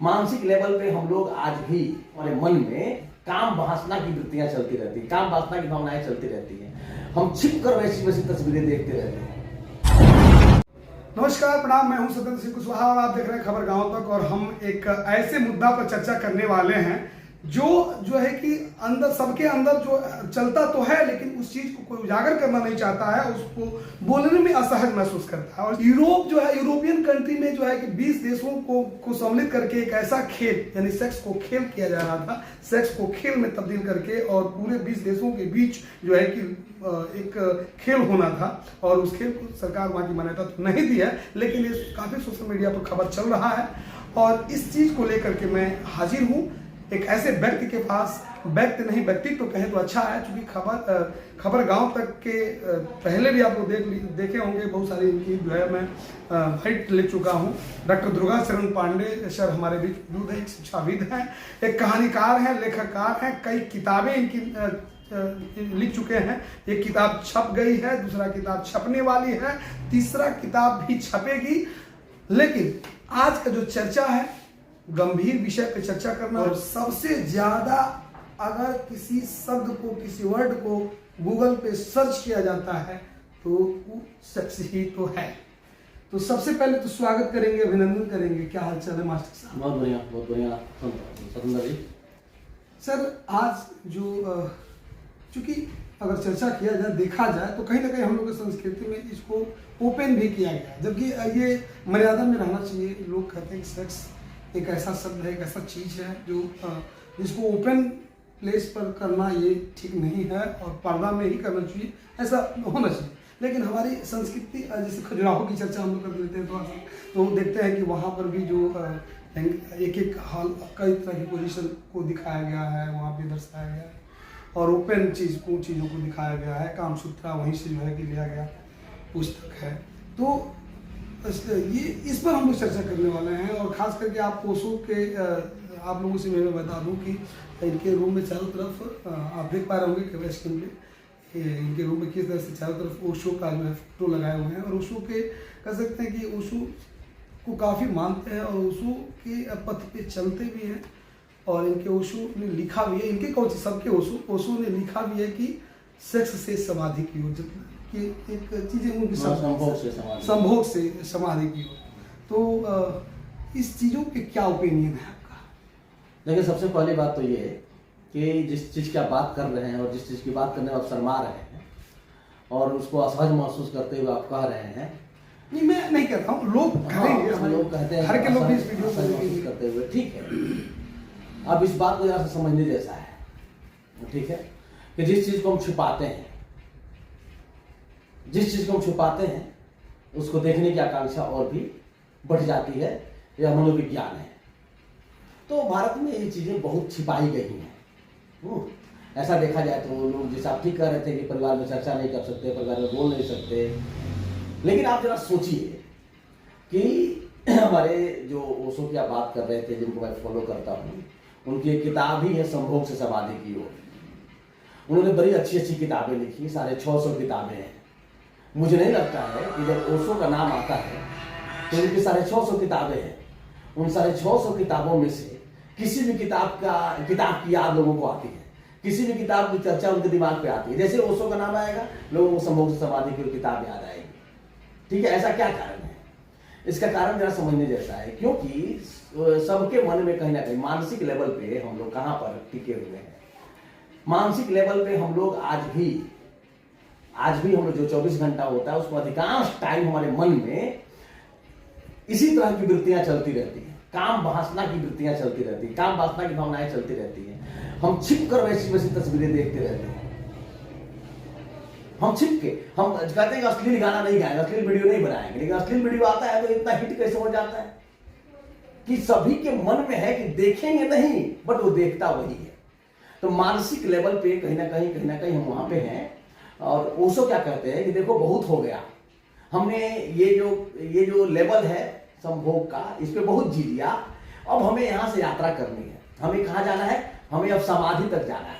मानसिक लेवल पे हम लोग आज भी हमारे मन में काम वासना की वृत्तियां चलती रहती हैं, काम वासना की भावनाएं चलती रहती हैं। हम छिप कर वैसी वैसी तस्वीरें देखते रहते हैं। नमस्कार, प्रणाम। मैं हूं सत्येंद्र सिंह कुशवाहा और आप देख रहे हैं खबर गांव तक। और हम एक ऐसे मुद्दा पर चर्चा करने वाले हैं जो है कि अंदर सबके अंदर जो चलता तो है, लेकिन उस चीज को कोई उजागर करना नहीं चाहता है, उसको बोलने में असहज महसूस करता है। और यूरोप जो है, यूरोपियन कंट्री में जो है कि 20 देशों को सम्मिलित करके एक ऐसा खेल, यानी सेक्स को खेल किया जा रहा था, सेक्स को खेल में तब्दील करके, और पूरे 20 देशों के बीच जो है कि एक खेल होना था। और उस खेल को सरकार वहाँ की मान्यता तो नहीं दी है, लेकिन ये काफी सोशल मीडिया पर खबर चल रहा है। और इस चीज को लेकर के मैं हाजिर हूँ एक ऐसे व्यक्ति के पास, व्यक्ति नहीं व्यक्तित्व तो कहें तो अच्छा है, क्योंकि खबर गांव तक के पहले भी आप लोग देखे होंगे, बहुत सारी इनकी जो है मैं फाइट ले चुका हूं। डॉक्टर दुर्गा चरण पांडे सर हमारे बीच मौजूद है, एक शिक्षाविद हैं, एक कहानीकार हैं, लेखककार हैं, कई किताबें इनकी लिख चुके हैं। एक किताब छप गई है, दूसरा किताब छपने वाली है, तीसरा किताब भी छपेगी। लेकिन आज का जो चर्चा है, गंभीर विषय पे चर्चा करना, और सबसे ज्यादा अगर किसी शब्द को, किसी वर्ड को गूगल पे सर्च किया जाता है तो वो सेक्स ही तो है। तो सबसे पहले तो स्वागत करेंगे, अभिनंदन करेंगे। क्या हाल चाल है मास्टर साहब? बहुत बढ़िया, बहुत बढ़िया सत्येंद्र जी। सर, आज जो चूंकि अगर चर्चा किया जाए, देखा जाए तो कहीं ना कहीं हम लोग की संस्कृति में इसको ओपन भी किया गया है, जबकि ये मर्यादा में रहना चाहिए। लोग कहते हैं कि सेक्स एक ऐसा शब्द है, एक ऐसा चीज है जो जिसको ओपन प्लेस पर करना ये ठीक नहीं है, और पर्दा में ही करना चाहिए, ऐसा होना चाहिए। लेकिन हमारी संस्कृति, जैसे खजुराहो की चर्चा हम लोग कर लेते हैं तो देखते हैं कि वहाँ पर भी जो एक एक हाल, कई तरह की पोजीशन को दिखाया गया है, वहाँ पे दर्शाया गया है, और ओपन चीज़ों को दिखाया गया है। कामसूत्रा वहीं से जो है कि लिया गया पुस्तक है। तो ये इस पर हम लोग चर्चा करने वाले हैं। और खास करके आप ओशो के, आप लोगों से मैं बता दूं कि इनके रूम में चारों तरफ आप देख पा रहे होंगे कैमरा स्क्रीन पे, इनके रूम में किस तरह से चारों तरफ ओशो का जो है फोटो लगाए हुए हैं। और ओशो के कह सकते हैं कि ओशो को काफ़ी मानते हैं, और ओशो के पथ पे चलते भी हैं। और इनके ओशो ने लिखा भी है, इनके कौन सबके ओशो ने लिखा भी है कि सेक्स से समाधि की ओर, कि एक चीजें उनकी संभोग से समाधि की ओर। तो इस चीजों पे क्या ओपिनियन है आपका? देखिए, सबसे पहली बात तो ये है कि जिस चीज़ की आप बात कर रहे हैं और जिस चीज़ की बात करने में आप शर्मा रहे हैं और उसको असहज महसूस करते हुए आप कह रहे हैं, नहीं, मैं नहीं कहता हूँ, लोग कहेंगे, लोग कहते हैं, हर के लोग इस वीडियो महसूस करते हुए, ठीक है। अब इस बात को जरा सा समझने जैसा है, ठीक है, कि जिस चीज़ को हम छुपाते हैं, उसको देखने की आकांक्षा और भी बढ़ जाती है। यह मनोविज्ञान है। तो भारत में ये चीजें बहुत छिपाई गई हैं। ऐसा देखा जाए तो लोग, जैसे आप ठीक कह रहे थे कि परिवार में चर्चा नहीं कर सकते, परिवार में बोल नहीं सकते, लेकिन आप जरा सोचिए कि हमारे जो ओशो की आप बात कर रहे थे, जिनको मैं फॉलो करता हूँ, उनकी एक किताब ही है संभोग से समाधि की ओर। उन्होंने बड़ी अच्छी अच्छी किताबें लिखी, 650 किताबें हैं। मुझे नहीं लगता है कि जब ओशो का नाम आता है तो उनकी 650 किताबें हैं। उन 650 किताबों में से किसी भी किताब की याद लोगों को आती है, किसी भी किताब की चर्चा उनके दिमाग पे आती है। जैसे ओशो का नाम आएगा, लोगों को संभोग से समाधि की किताब याद आएगी। ठीक है, ऐसा क्या कारण है? इसका कारण जरा समझने जैसा है, क्योंकि सबके मन में कहीं ना कहीं मानसिक लेवल पे हम लोग कहाँ पर टिके हुए हैं। मानसिक लेवल पे हम लोग आज भी हम लोग जो 24 घंटा होता है, उसको अधिकांश टाइम हमारे मन में इसी तरह की वृत्तियां चलती रहती हैं, काम वासना की वृत्तियां चलती रहती हैं, काम वासना की भावनाएं चलती रहती हैं। हम छिप कर वैसी वैसी तस्वीरें देखते रहते हैं। हम छिप के, हम कहते हैं कि अश्लील गाना नहीं गाएंगे, अश्लील वीडियो नहीं बनाएंगे, लेकिन अश्लील वीडियो आता है तो इतना हिट कैसे हो जाता है कि सभी के मन में है कि देखेंगे नहीं, बट वो देखता वही है। तो मानसिक लेवल पे कहीं ना कहीं हम वहां पे हैं। और ओशो क्या कहते हैं कि देखो, बहुत हो गया, हमने ये जो लेवल है संभोग का, इस पे बहुत जी लिया, अब हमें यहाँ से यात्रा करनी है। हमें कहाँ जाना है? हमें अब समाधि तक जाना है।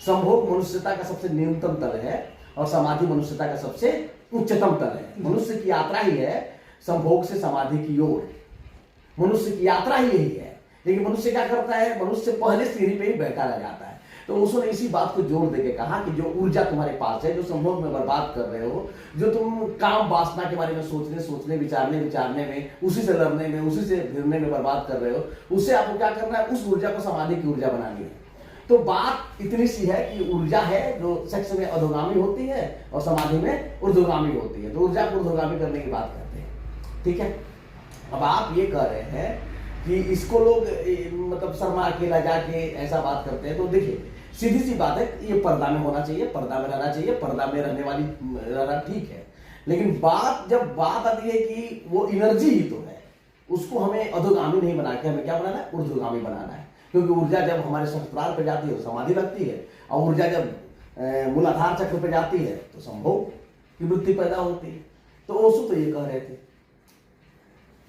संभोग मनुष्यता का सबसे न्यूनतम तल है और समाधि मनुष्यता का सबसे उच्चतम तल है। मनुष्य की यात्रा ही है संभोग से समाधि की ओर। मनुष्य की यात्रा ही यही है लेकिन मनुष्य क्या करता है, मनुष्य पहले सीढ़ी पे ही बैठा रह जाता है। तो उसने इसी बात को जोर देके कहा कि जो ऊर्जा तुम्हारे पास है, जो संभोग में बर्बाद कर रहे हो, जो तुम काम वासना के बारे में सोचने विचारने में, उसी से लड़ने में, उसी से भिड़ने में बर्बाद कर रहे हो, उससे आपको क्या करना है, उस ऊर्जा को समाधि की ऊर्जा बनानी है। तो बात इतनी सी है कि ऊर्जा है जो सेक्स में अधोगामी होती है और समाधि में ऊर्ध्वगामी होती है। तो ऊर्जा को ऊर्ध्वगामी करने की बात करते हैं, ठीक है। अब आप ये कह रहे हैं कि इसको लोग मतलब शर्मा अकेला जाके ऐसा बात करते हैं। तो देखिए सीधी सी बात है, ये पर्दा में होना चाहिए, पर्दा में रहना चाहिए, पर्दा में रहने वाली रहना ठीक है। लेकिन जब बात आती है कि वो एनर्जी ही तो है, उसको हमें अधोगामी नहीं बना के हमें क्या बनाना है, ऊर्ध्वगामी बनाना है। क्योंकि ऊर्जा जब हमारे सहस्त्रार पे जाती है तो समाधि लगती है, और ऊर्जा जब मूलाधार चक्र पे जाती है तो संभोग की वृत्ति पैदा होती है। तो ओशो तो ये कह रहे थे।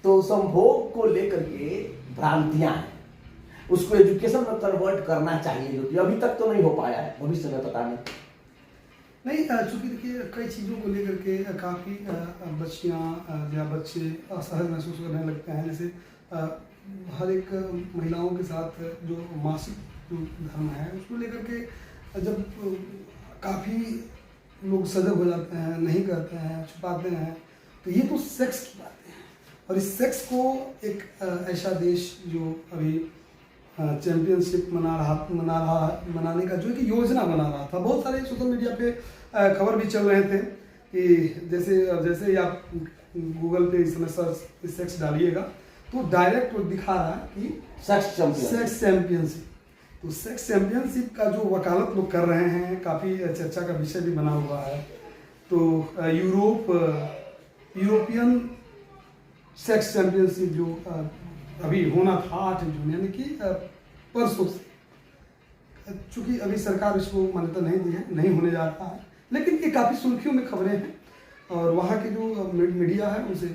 तो संभोग को लेकर के भ्रांतियां हैं, उसको एजुकेशन में कन्वर्ट करना चाहिए, जो कि अभी तक तो नहीं हो पाया है, भविष्य में पता नहीं। चूंकि देखिए कई चीज़ों को लेकर के काफ़ी बच्चियाँ या बच्चे असहज महसूस करने लगते हैं। जैसे हर एक महिलाओं के साथ जो मासिक जो धर्म है उसको लेकर के जब काफ़ी लोग सजग हो जाते हैं, नहीं करते हैं, छुपाते हैं, तो ये तो सेक्स की बातें हैं। और इस सेक्स को एक ऐसा देश जो अभी चैंपियनशिप मनाने का जो कि योजना बना रहा था, बहुत सारे सोशल मीडिया पे खबर भी चल रहे थे कि जैसे ही आप गूगल पे इस समय सर्च सेक्स डालिएगा तो डायरेक्ट वो दिखा रहा है कि सेक्स चैंपियनशिप। तो सेक्स चैंपियनशिप का जो वकालत लोग कर रहे हैं, काफ़ी चर्चा का विषय भी बना हुआ है। तो यूरोपियन सेक्स चैंपियनशिप जो अभी होना था 8 जून यानी कि परसों से, चूंकि अभी सरकार इसको मान्यता नहीं दी है, नहीं होने जा रहा है, लेकिन ये काफ़ी सुर्खियों में खबरें हैं। और वहाँ की जो मीडिया है उसे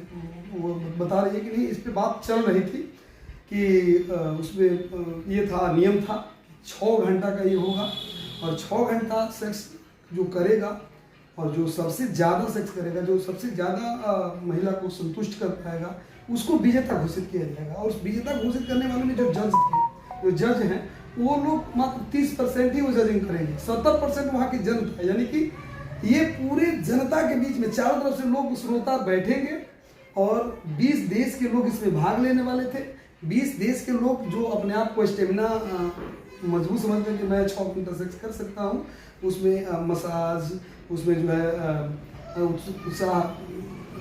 वो बता रही है कि नहीं, इस पे बात चल रही थी कि उसमें ये था, नियम था 6 घंटा का ये होगा, और 6 घंटा सेक्स जो करेगा और जो सबसे ज़्यादा सेक्स करेगा, जो सबसे ज़्यादा महिला को संतुष्ट कर पाएगा, उसको विजेता घोषित किया जाएगा। और उस विजेता घोषित करने वाले में जो जज हैं वो लोग मात्र 30% ही वो जजिंग करेंगे, 70% वहाँ की जनता, यानी कि ये पूरे जनता के बीच में चारों तरफ से लोग श्रोता बैठेंगे और 20 देश के लोग इसमें भाग लेने वाले थे। 20 देश के लोग जो अपने आप को स्टेमिना मजबूत समझते हैं कि मैं 6 घंटा सेक्स कर सकता हूँ, उसमें मसाज, उसमें जो है उत्साह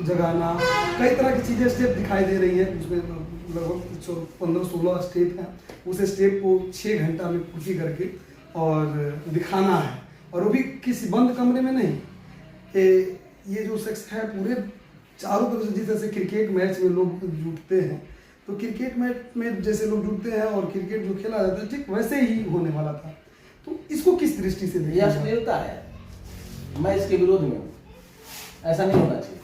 जगाना, कई तरह की चीज़ें स्टेप दिखाई दे रही हैं। उसमें लगभग 15-16 स्टेप हैं। उस स्टेप को 6 घंटा में पूर्ति करके और दिखाना है, और वो भी किसी बंद कमरे में नहीं। ये जो सेक्स है पूरे चारों तरफ से, जिस तरह से क्रिकेट मैच में लोग जुटते हैं, तो क्रिकेट मैच में जैसे लोग जुटते हैं और क्रिकेट जो खेला जाता है ठीक वैसे ही होने वाला था। तो इसको किस दृष्टि से देखिए? अश्लीलता है, मैं इसके विरोध में हूँ, ऐसा नहीं होना चाहिए।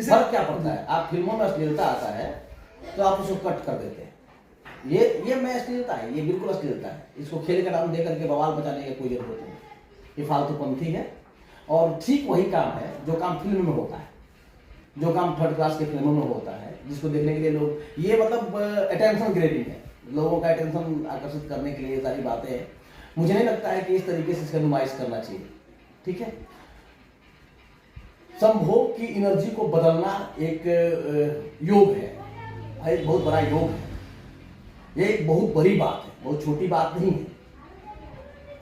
फर्क क्या पड़ता है, आप फिल्मों में अश्लीलता आता है तो आप उसको कट कर देते हैं, ये मैं अश्लीलता है, ये बिल्कुल अश्लीलता है। इसको खेल का नाम दे करके बवाल बचाने की कोई जरूरत नहीं, ये फालतूपंथी है। और ठीक वही काम है जो काम फिल्म में होता है, जो काम 3rd क्लास के फिल्मों में होता है, जिसको देखने के लिए लोग, ये मतलब अटेंशन ग्रेबिंग है, लोगों का अटेंशन आकर्षित करने के लिए सारी बातें हैं। मुझे नहीं लगता है कि इस तरीके से इसका नुमाइश करना चाहिए, ठीक है। संभोग की एनर्जी को बदलना एक योग है, एक बहुत बड़ा योग है, ये एक बहुत बड़ी बात है, बहुत छोटी बात नहीं है।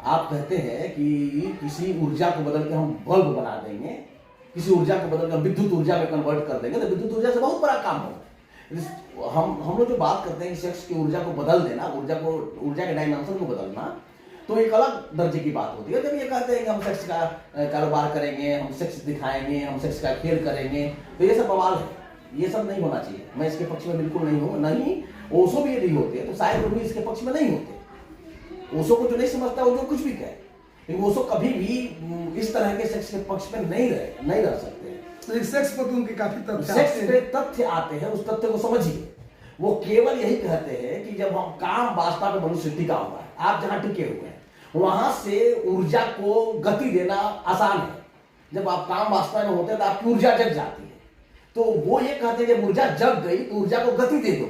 आप कहते हैं कि किसी ऊर्जा को बदल के हम बल्ब बना देंगे, किसी ऊर्जा को बदल कर विद्युत ऊर्जा में कन्वर्ट कर देंगे, तो विद्युत ऊर्जा से बहुत बड़ा काम होगा। हम लोग जो बात करते हैं सेक्स की ऊर्जा को बदल देना, ऊर्जा के डायमेंशन को बदलना, तो एक अलग दर्जे की बात होती है। जब ये कहते हैं कि हम सेक्स का कारोबार करेंगे, हम सेक्स दिखाएंगे, हम सेक्स का खेल करेंगे, तो ये सब बवाल है, ये सब नहीं होना चाहिए। मैं इसके पक्ष में बिल्कुल नहीं हूँ, नहीं ओशो भी यदि होते तो शायद वो भी इसके पक्ष में नहीं होते। ओशो को जो नहीं समझता वो जो कुछ भी कहे, लेकिन ओशो कभी भी इस तरह के सेक्स के पक्ष में नहीं रह सकते। सेक्स पर तो उनके काफी तथ्य आते हैं, उस तथ्य को समझिए। वो केवल यही कहते हैं कि जब हम काम वास्ता में मनुष्य टिका हुआ है, आप जहां टिके हुए हैं वहां से ऊर्जा को गति देना आसान है। जब आप काम वास्ता में होते हैं तो आपकी ऊर्जा जग जाती है, तो वो ये कहते हैं जब ऊर्जा जग गई तो ऊर्जा को गति दे दो।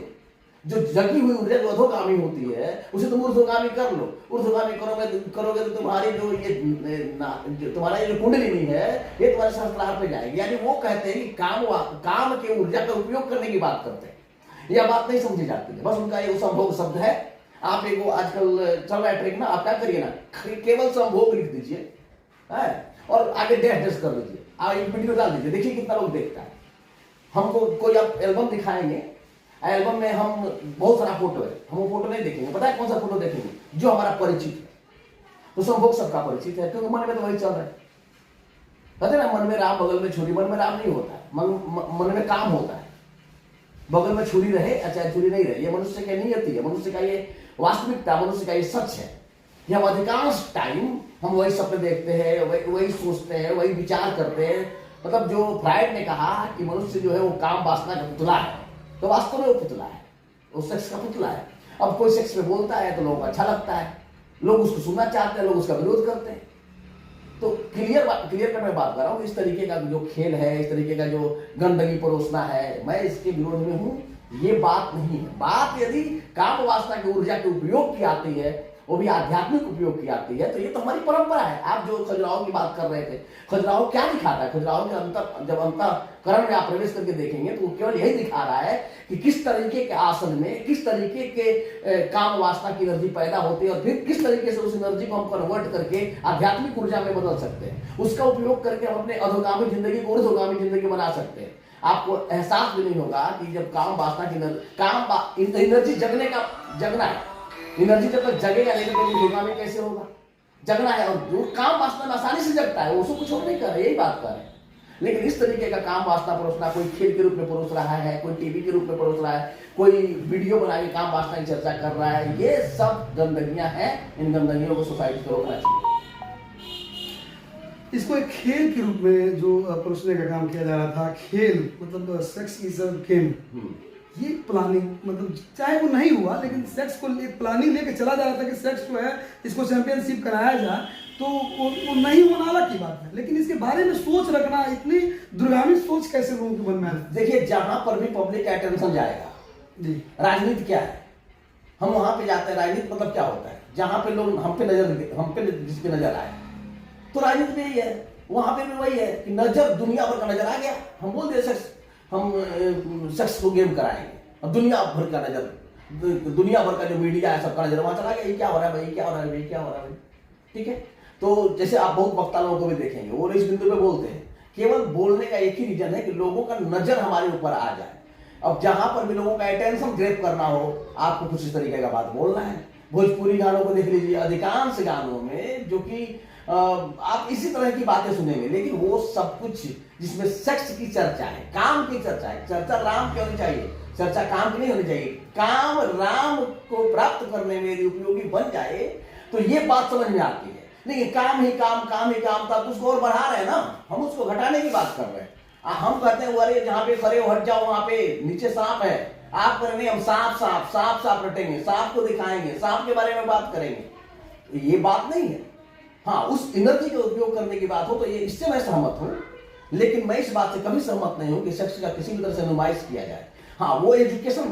जो जगी हुई ऊर्जा जो अधोगामी होती है उसे तुम ऊर्ध्वगामी कर लो। ऊर्ध्वगामी करोगे तो तुम्हारी जो तुम्हारा ये जो कुंडलिनी है ये तुम्हारे सहस्त्रार पे जाएगी। यानी वो कहते हैं कि काम के ऊर्जा का उपयोग करने की बात करते हैं। यह बात नहीं समझी जाती है, बस उनका ये संभोग शब्द है। आप एक आजकल चल रहा है ट्रेक ना, आप क्या करिए ना, केवल संभोग लिख दीजिए और आगे डैश कर लीजिए, आप एक वीडियो डाल दीजिए, देखिए कितना लोग देखता है। हमको कोई आप एल्बम दिखाएंगे, एल्बम में हम बहुत सारा फोटो है, हम वो फोटो नहीं देखेंगे, पता है कौन सा फोटो देखेंगे जो हमारा परिचित है। तो संभोग सबका परिचित है, क्योंकि मन में तो वही चल रहा है। कहते ना मन में राम बगल में छुरी, मन में राम नहीं होता है, मन में काम होता है। बगल में छुरी रहे चाहे छुरी नहीं रहे, ये मनुष्य की नियति है, मनुष्य का ये वास्तविकता, मनुष्य का ये सच है कि हम अधिकांश टाइम हम वही सपने देखते हैं, वही सोचते हैं, वही विचार करते हैं। मतलब जो फ्राइड ने कहा कि मनुष्य जो है वो काम वासना का पुतला है, तो वास्तव में वो पुतला है, वो सेक्स का पुतला है। अब कोई सेक्स में बोलता है तो लोगों को अच्छा लगता है, लोग उसको सुनना चाहते हैं, लोग उसका विरोध करते हैं। तो क्लियर कर मैं बात कर रहा हूँ, इस तरीके का जो खेल है, इस तरीके का जो गंदगी परोसना है, मैं इसके विरोध में हूँ। ये बात नहीं है। बात यदि काम वासना की ऊर्जा के उपयोग की आती है, वो भी आध्यात्मिक उपयोग की आती है, तो ये तो हमारी परंपरा है। आप जो खजुराहो की बात कर रहे थे, खजुराहो क्या दिखाता है? खजुराहो के जब अंतःकरण में आप प्रवेश करके देखेंगे तो वो केवल यही दिखा रहा है कि किस तरीके के आसन में किस तरीके के काम वासना की एनर्जी पैदा होती है और फिर किस तरीके से उस एनर्जी को हम कन्वर्ट करके आध्यात्मिक ऊर्जा में बदल सकते हैं। उसका उपयोग करके हम अपने अधोगामी जिंदगी को ऊर्ध्वगामी जिंदगी बना सकते हैं। आपको एहसास भी नहीं होगा कि जब काम वासना की एनर्जी जगना है, एनर्जी जब तक जगेगा लेकिन ऊर्ध्वगामी कैसे होगा? जगना है, और जो काम वासना में आसानी से जगता है उसको कुछ और नहीं कर रहे, यही बात कर रहे हैं। लेकिन इस तरीके का काम वासना परोसना, कोई खेल के रूप में परोस रहा है, कोई टीवी के रूप में परोस रहा है, कोई वीडियो बना के काम वासना की चर्चा कर रहा है, ये सब गंदगियां हैं। इन गंदगियों को सोसाइटी को रोकना चाहिए। इसको एक खेल के रूप में जो परोसने का काम किया जा रहा था, खेल मतलब सेक्स इज अ गेम, ये प्लानिंग मतलब चाहे वो नहीं हुआ लेकिन सेक्स को एक प्लानिंग लेके चला जा रहा था कि सेक्स जो है इसको चैंपियनशिप कराया जाए, तो वो नहीं होना अलग की बात है। लेकिन इसके बारे में सोच रखना, इतनी दूरगामी सोच कैसे लोगों के मन में आती? देखिए, जहां पर भी पब्लिक अटेंशन जाएगा जी, राजनीति क्या है? हम वहां पे जाते हैं। राजनीति मतलब क्या होता है? जहां पे लोग हम पे जिसपे नजर आए, तो राजनीति में यही है। वहां पे भी वही है कि नजर दुनिया भर का नजर आ गया, हम बोल दिए हम सेक्स को गेम कराएंगे, अब दुनिया भर का नजर, दुनिया भर का जो मीडिया है सबका नजर वहां चला गया। ये क्या हो रहा है भाई, क्या हो रहा है भाई, क्या हो रहा है भाई? ठीक है, तो जैसे आप बहुत वक्ता लोगों को भी देखेंगे, वो इस बिंदु पे बोलते हैं, केवल बोलने का एक ही रीजन है कि लोगों का नजर हमारे ऊपर आ जाए। अब जहां पर भी लोगों का अटेंशन ग्रैब करना हो, आपको कुछ इस तरीके का बात बोलना है। भोजपुरी गानों को देख लीजिए, अधिकांश गानों में जो कि आप इसी तरह की बातें सुनेंगे, लेकिन वो सब कुछ जिसमें सेक्स की चर्चा है, काम की चर्चा है। चर्चा राम की होनी चाहिए, चर्चा काम की नहीं होनी चाहिए। काम राम को प्राप्त करने में यदि उपयोगी बन जाए तो ये बात समझ में आती है। लेकिन काम ही काम था, तो उसको और बढ़ा रहे हैं ना, हम उसको घटाने की बात कर रहे हैं। हम कहते हैं अरे जहां पे खड़े हो हट जाओ, वहां पे नीचे सांप है, आप करेंगे हम सांप रटेंगे, सांप को दिखाएंगे, सांप के बारे में बात करेंगे। ये बात नहीं है। हाँ, उस एनर्जी का उपयोग करने की बात हो तो ये इससे मैं सहमत हूं, लेकिन मैं इस बात से कभी सहमत नहीं हूं कि सेक्स का किसी भी तरह से नुमाइश किया जाए। हाँ, वो एजुकेशन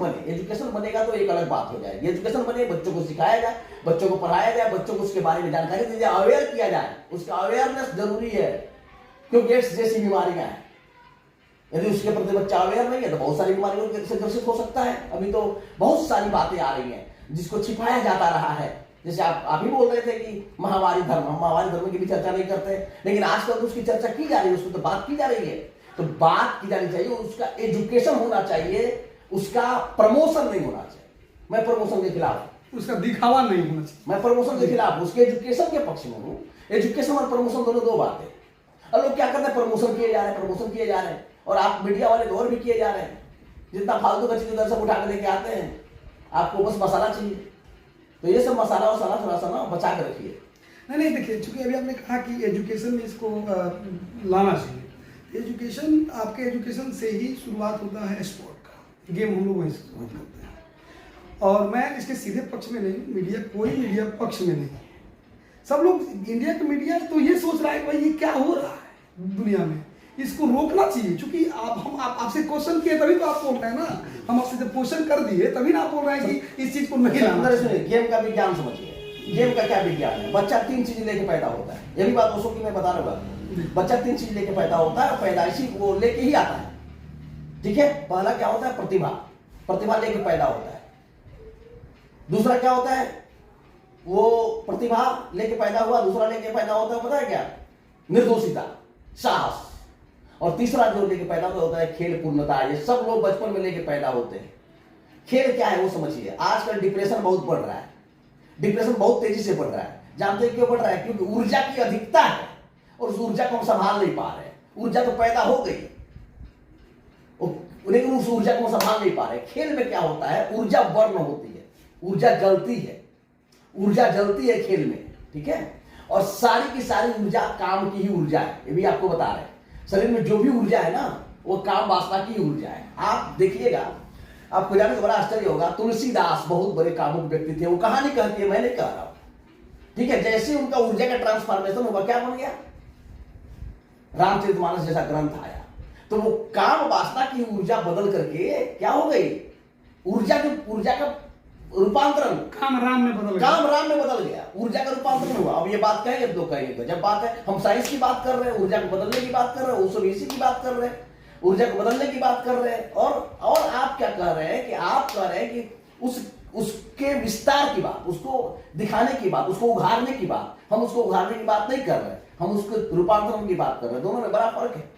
बनेगा तो एक अलग बात हो जाएगी। एजुकेशन बने, बच्चों को सिखाया जाए, बच्चों को पढ़ाया जाए, बच्चों को उसके बारे में जानकारी दी जाए, अवेयर किया जाए। उसका अवेयरनेस जरूरी है, क्योंकि एड्स जैसी बीमारियां हैं, यदि उसके प्रति बच्चा अवेयर नहीं है तो बहुत सारी बीमारियों से ग्रसित हो सकता है। अभी तो बहुत सारी बातें आ रही हैं जिसको छिपाया जाता रहा है। जैसे आप ही बोल रहे थे कि महावारी धर्म की भी चर्चा नहीं करते, लेकिन आजकल तो उसकी चर्चा की जा रही है, उसको तो बात की जा रही है। तो बात की जानी चाहिए, उसका एजुकेशन होना चाहिए, उसका प्रमोशन नहीं होना चाहिए। मैं प्रमोशन के खिलाफ, उसका दिखावा नहीं होना चाहिए। मैं प्रमोशन के खिलाफ, उसके एजुकेशन के पक्ष में हूँ। एजुकेशन और प्रमोशन दोनों दो बातें। और लोग क्या करते हैं, प्रमोशन किए जा रहे हैं, और आप मीडिया वाले तो और भी किए जा रहे हैं। जितना फालतू का चीज दर्शक उठा के लेके आते हैं, आपको बस मसाला चाहिए, तो ये सब मसाला वसाला थोड़ा सा ना बचा के रखिए। नहीं देखिए, चूंकि अभी आपने कहा कि एजुकेशन में इसको लाना चाहिए। एजुकेशन, आपके एजुकेशन से ही शुरुआत होता है स्पोर्ट का, गेम हम लोग वहीं से शुरुआत करते हैं। और मैं इसके सीधे पक्ष में नहीं, कोई मीडिया पक्ष में नहीं। सब लोग, इंडिया का मीडिया तो ये सोच रहा है कि भाई ये क्या हो रहा है दुनिया में, इसको रोकना चाहिए, क्योंकि हम आपसे क्वेश्चन किए तभी तो आप बोल रहे हैं ना, हम आपसे जब क्वेश्चन कर दिए तभी ना आप बोल रहे हैं कि इस चीज को नहीं लाना। गेम का विज्ञान समझिए, गेम का क्या विज्ञान है। बच्चा 3 चीज लेके पैदा होता है, ये भी बात दोस्तों की मैं बता रहा हूँ। बच्चा 3 चीज लेके पैदा होता है और पैदाइशी वो लेके ही आता है, ठीक है। पहला क्या होता है, प्रतिभा, प्रतिभा लेके पैदा होता है। दूसरा क्या होता है, वो प्रतिभा लेके पैदा हुआ, दूसरा लेके पैदा होता है पता है क्या, निर्दोषिता, साहस। और तीसरा जो लेके पैदा होता है खेल पूर्णता। ये सब लोग बचपन में लेके पैदा होते हैं। खेल क्या है वो समझिए। आजकल डिप्रेशन बहुत बढ़ रहा है, डिप्रेशन बहुत तेजी से बढ़ रहा है। जानते हैं क्यों बढ़ रहा है, क्योंकि ऊर्जा की अधिकता है और उस ऊर्जा को हम संभाल नहीं पा रहे हैं। ऊर्जा तो पैदा हो गई लेकिन उस ऊर्जा को संभाल नहीं पा रहे। खेल में क्या होता है, ऊर्जा बर्न होती है, ऊर्जा जलती है, ऊर्जा जलती है खेल में, ठीक है। और सारी की सारी ऊर्जा काम की ही ऊर्जा है, ये भी आपको बता रहे हैं। शरीर में जो भी ऊर्जा है ना, वो काम वासना की ऊर्जा है। आप देखिएगा, आपको जाने का बड़ा आश्चर्य होगा, तुलसीदास बहुत बड़े कामुक व्यक्ति थे। वो कहानी कहती है, मैं नहीं कह रहा हूं, ठीक है। जैसे उनका ऊर्जा का ट्रांसफॉर्मेशन हुआ, क्या बन गया, रामचरितमानस जैसा ग्रंथ आया। तो वो काम वासना की ऊर्जा बदल करके क्या हो गई, ऊर्जा का रूपांतरण काम राम में बदल गया, ऊर्जा का रूपांतरण हुआ। अब ये बात कहेंगे तो कहेंगे जब बात है, हम साइंस की बात कर रहे हैं, ऊर्जा को बदलने की बात कर रहे हैं, उसी की बात कर रहे हैं, ऊर्जा को बदलने की बात कर रहे हैं। और आप क्या कह रहे हैं कि आप कह रहे हैं कि उसके विस्तार की बात, उसको दिखाने की बात, उसको उघाड़ने की बात। हम उसको उघाड़ने की बात नहीं कर रहे, हम उसके रूपांतरण की बात कर रहे हैं। दोनों में बड़ा फर्क है,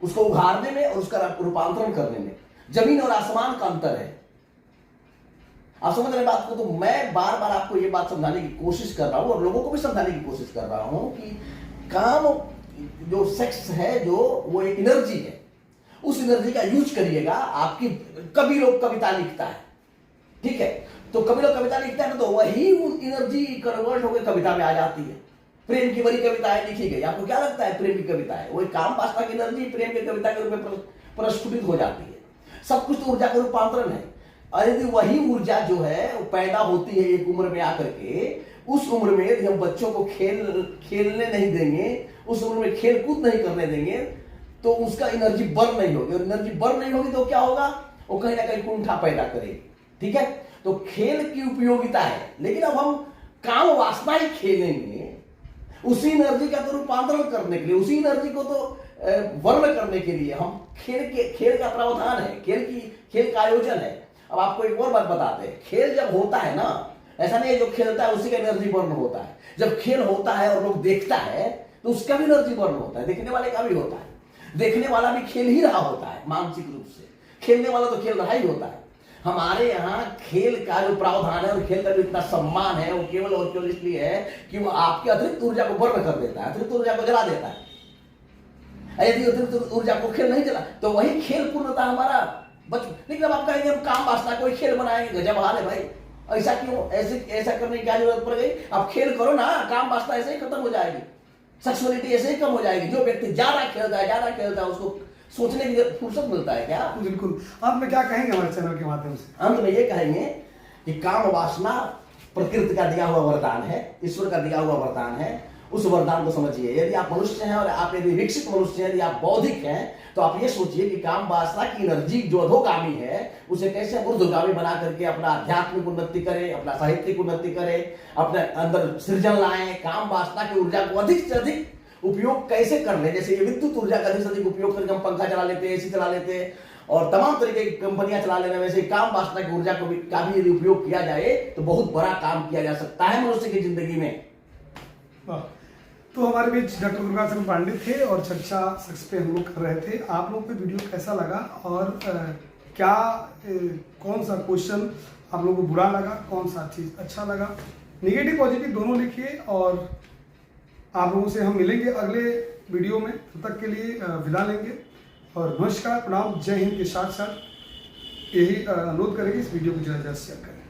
उसको उघाड़ने में और उसका रूपांतरण करने में जमीन और आसमान का अंतर है। आप समझ रहे बात को। तो मैं बार बार आपको ये बात समझाने की कोशिश कर रहा हूं और लोगों को भी समझाने की कोशिश कर रहा हूं कि काम जो सेक्स है, जो वो एक एनर्जी है, उस एनर्जी का यूज करिएगा। आपकी कभी लोग कविता लिखता है, ठीक है, तो कभी लोग कविता लिखता है ना, तो वही एनर्जी कन्वर्ट होकर कविता में आ जाती है। प्रेम की बड़ी कविताएं लिखी गई, आपको क्या लगता है प्रेम की कविताएं, वही काम वासना की एनर्जी प्रेम की कविता के रूप में प्रस्फुटित हो जाती है। सब कुछ तो ऊर्जा का रूपांतरण है। और यदि वही ऊर्जा जो है वो पैदा होती है एक उम्र में आकर के, उस उम्र में यदि हम बच्चों को खेलने नहीं देंगे, उस उम्र में खेल कूद नहीं करने देंगे, तो उसका एनर्जी बर्न नहीं होगी। और एनर्जी बर्न नहीं होगी तो क्या होगा, वो कहीं ना कहीं कुंठा पैदा करेगी, ठीक है। तो खेल की उपयोगिता है, लेकिन अब हम काम वासना ही खेलेंगे उसी एनर्जी का तो रूपांतरण करने के लिए, उसी एनर्जी को तो वर्ण करने के लिए हम खेल का प्रावधान है, खेल का आयोजन है। अब आपको एक और बात बताते हैं, खेल जब होता है ना, ऐसा नहीं है जो खेलता है उसी का एनर्जी बर्न होता है। जब खेल होता है और लोग देखता है तो उसका भी एनर्जी बर्न होता है, देखने वाले का भी होता है। देखने वाला भी खेल ही रहा होता है मानसिक रूप से, खेलने वाला तो खेल रहा ही होता है। हमारे यहाँ खेल का जो प्रावधान है और खेल का जो इतना सम्मान है, वो केवल और केवल इसलिए है कि वो आपकी अतिरिक्त ऊर्जा को बर्न कर देता है, अतिरिक्त ऊर्जा को जला देता है। यदि अतिरिक्त ऊर्जा को खेल नहीं जला तो वही खेल पूर्णता हमारा लेकिन अब आप कहेंगे हम काम वासना कोई खेल बनाएंगे, गजब हाल है भाई। ऐसा क्यों, ऐसा करने की क्या जरूरत पड़ गई। आप खेल करो ना, काम वासना ऐसे ही खत्म हो जाएगी, सेक्सुअलिटी ऐसे ही कम हो जाएगी। जो व्यक्ति ज्यादा खेलता है उसको सोचने की फुर्सत मिलता है क्या। बिल्कुल। आप में क्या कहेंगे हमारे चैनल के माध्यम से। अंत में ये कहेंगे कि काम वासना प्रकृति का दिया हुआ वरदान है, ईश्वर का दिया हुआ वरदान है। उस वरदान को समझिए। यदि आप मनुष्य हैं और आप यदि विकसित मनुष्य हैं, यदि आप बौद्धिक हैं, तो आप ये सोचिए कि काम वासना की एनर्जी जो अधोगामी है उसे कैसे ऊर्ध्वगामी बना करके अपना आध्यात्मिक उन्नति करें, अपना साहित्यिक उन्नति करें, अपने अंदर सृजन लाएं। काम वासना की ऊर्जा को अधिक से अधिक उपयोग कैसे कर ले। जैसे ये विद्युत ऊर्जा का अधिक से अधिक उपयोग करके हम पंखा चला लेते हैं, एसी चला लेते हैं और तमाम तरीके की कंपनियां चला लेना, वैसे काम वासना की ऊर्जा को का भी यदि उपयोग किया जाए तो बहुत बड़ा काम किया जा सकता है मनुष्य की जिंदगी में। तो हमारे बीच डॉक्टर दुर्गाचरण पांडे थे और चर्चा सेक्स पे हम लोग कर रहे थे। आप लोगों को वीडियो कैसा लगा और क्या कौन सा क्वेश्चन आप लोगों को बुरा लगा, कौन सा चीज़ अच्छा लगा, नेगेटिव पॉजिटिव दोनों लिखिए। और आप लोगों से हम मिलेंगे अगले वीडियो में, तब तक के लिए विदा लेंगे और नमस्कार, प्रणाम, जय हिंद के साथ साथ यही अनुरोध करेंगे इस वीडियो को ज़्यादा से शेयर करें।